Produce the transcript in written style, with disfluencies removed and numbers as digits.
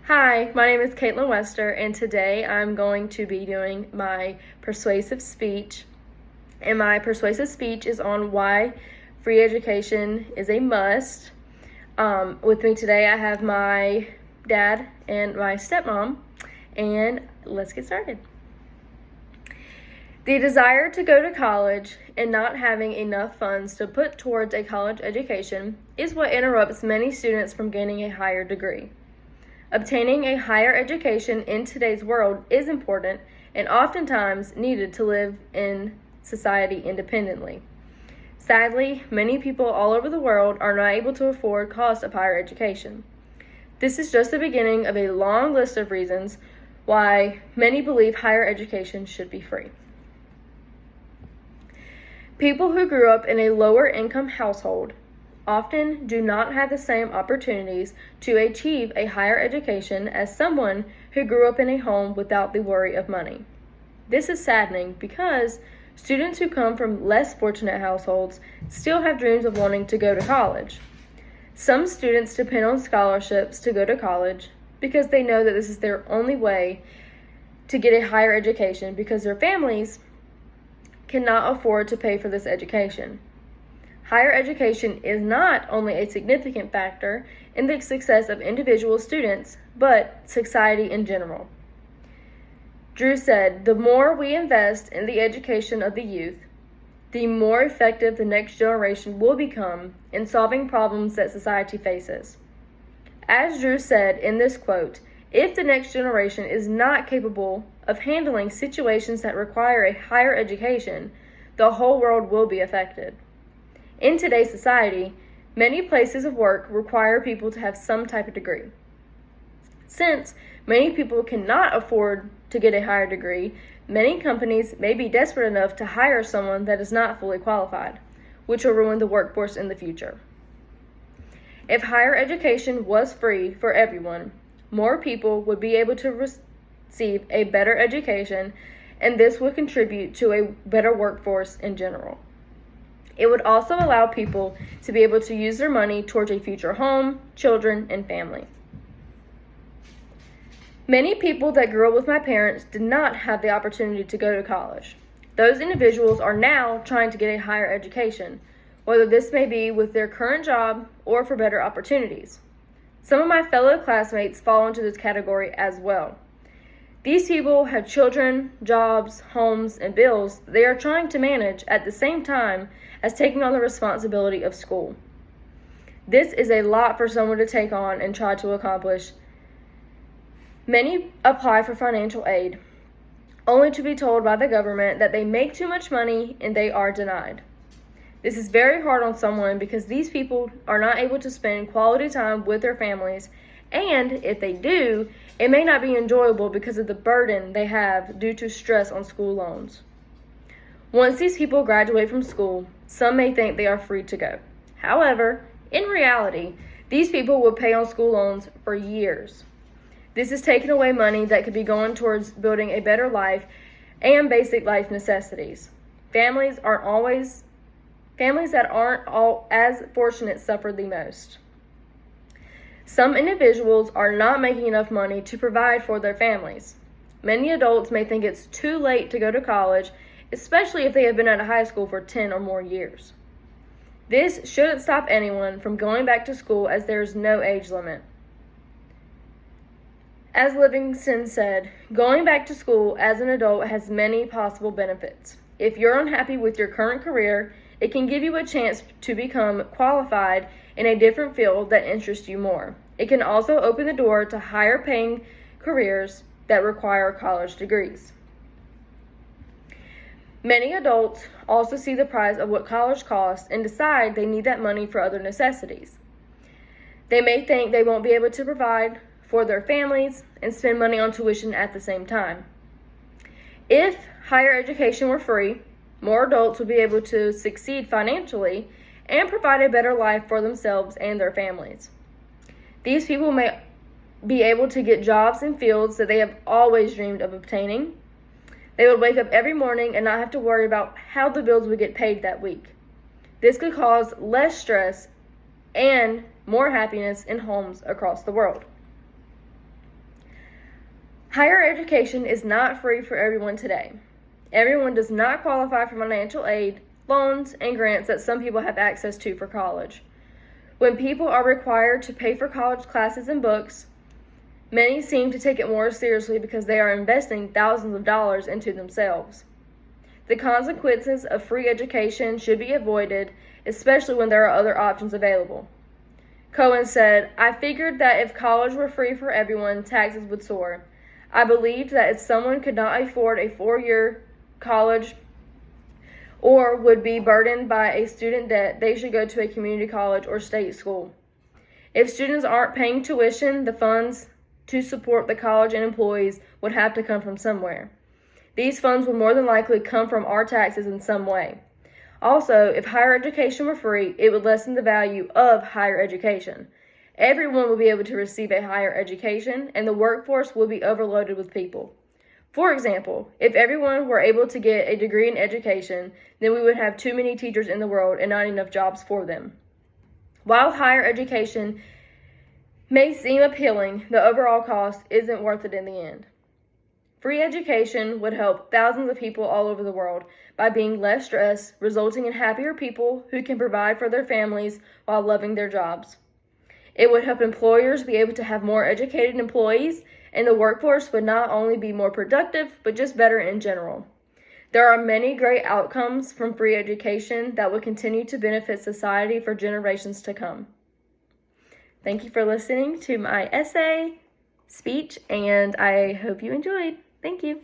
Hi, my name is Caitlin Wester, and today I'm going to be doing my persuasive speech. And my persuasive speech is on why free education is a must. With me today, I have my dad and my stepmom, and let's get started. The desire to go to college and not having enough funds to put towards a college education is what interrupts many students from gaining a higher degree. Obtaining a higher education in today's world is important and oftentimes needed to live in society independently. Sadly, many people all over the world are not able to afford cost of higher education. This is just the beginning of a long list of reasons why many believe higher education should be free. People who grew up in a lower income household often do not have the same opportunities to achieve a higher education as someone who grew up in a home without the worry of money. This is saddening because students who come from less fortunate households still have dreams of wanting to go to college. Some students depend on scholarships to go to college because they know that this is their only way to get a higher education because their families cannot afford to pay for this education. Higher education is not only a significant factor in the success of individual students, but society in general. Drew said, "The more we invest in the education of the youth, the more effective the next generation will become in solving problems that society faces." As Drew said in this quote, if the next generation is not capable of handling situations that require a higher education, the whole world will be affected. In today's society, many places of work require people to have some type of degree. Since many people cannot afford to get a higher degree, many companies may be desperate enough to hire someone that is not fully qualified, which will ruin the workforce in the future. If higher education was free for everyone, more people would be able to receive a better education, and this would contribute to a better workforce in general. It would also allow people to be able to use their money towards a future home, children, and family. Many people that grew up with my parents did not have the opportunity to go to college. Those individuals are now trying to get a higher education, whether this may be with their current job or for better opportunities. Some of my fellow classmates fall into this category as well. These people have children, jobs, homes, and bills they are trying to manage at the same time as taking on the responsibility of school. This is a lot for someone to take on and try to accomplish. Many apply for financial aid, only to be told by the government that they make too much money and they are denied. This is very hard on someone because these people are not able to spend quality time with their families, and if they do, it may not be enjoyable because of the burden they have due to stress on school loans. Once these people graduate from school, some may think they are free to go. However, in reality, these people will pay on school loans for years. This is taking away money that could be going towards building a better life and basic life necessities. Families that aren't all as fortunate suffer the most. Some individuals are not making enough money to provide for their families. Many adults may think it's too late to go to college, especially if they have been out of high school for 10 or more years. This shouldn't stop anyone from going back to school as there is no age limit. As Livingston said, going back to school as an adult has many possible benefits. If you're unhappy with your current career, it can give you a chance to become qualified in a different field that interests you more. It can also open the door to higher paying careers that require college degrees. Many adults also see the price of what college costs and decide they need that money for other necessities. They may think they won't be able to provide for their families and spend money on tuition at the same time. If higher education were free, more adults would be able to succeed financially and provide a better life for themselves and their families. These people may be able to get jobs in fields that they have always dreamed of obtaining. They would wake up every morning and not have to worry about how the bills would get paid that week. This could cause less stress and more happiness in homes across the world. Higher education is not free for everyone today. Everyone does not qualify for financial aid, loans, and grants that some people have access to for college. When people are required to pay for college classes and books, many seem to take it more seriously because they are investing thousands of dollars into themselves. The consequences of free education should be avoided, especially when there are other options available. Cohen said, "I figured that if college were free for everyone, taxes would soar. I believed that if someone could not afford a 4-year college or would be burdened by a student debt, they should go to a community college or state school. If students aren't paying tuition, the funds to support the college and employees would have to come from somewhere. These funds would more than likely come from our taxes in some way. Also, if higher education were free, it would lessen the value of higher education. Everyone would be able to receive a higher education, and the workforce would be overloaded with people. For example, if everyone were able to get a degree in education, then we would have too many teachers in the world and not enough jobs for them. While higher education may seem appealing, the overall cost isn't worth it in the end. Free education would help thousands of people all over the world by being less stressed, resulting in happier people who can provide for their families while loving their jobs. It would help employers be able to have more educated employees, and the workforce would not only be more productive, but just better in general. There are many great outcomes from free education that would continue to benefit society for generations to come. Thank you for listening to my essay, speech, and I hope you enjoyed. Thank you.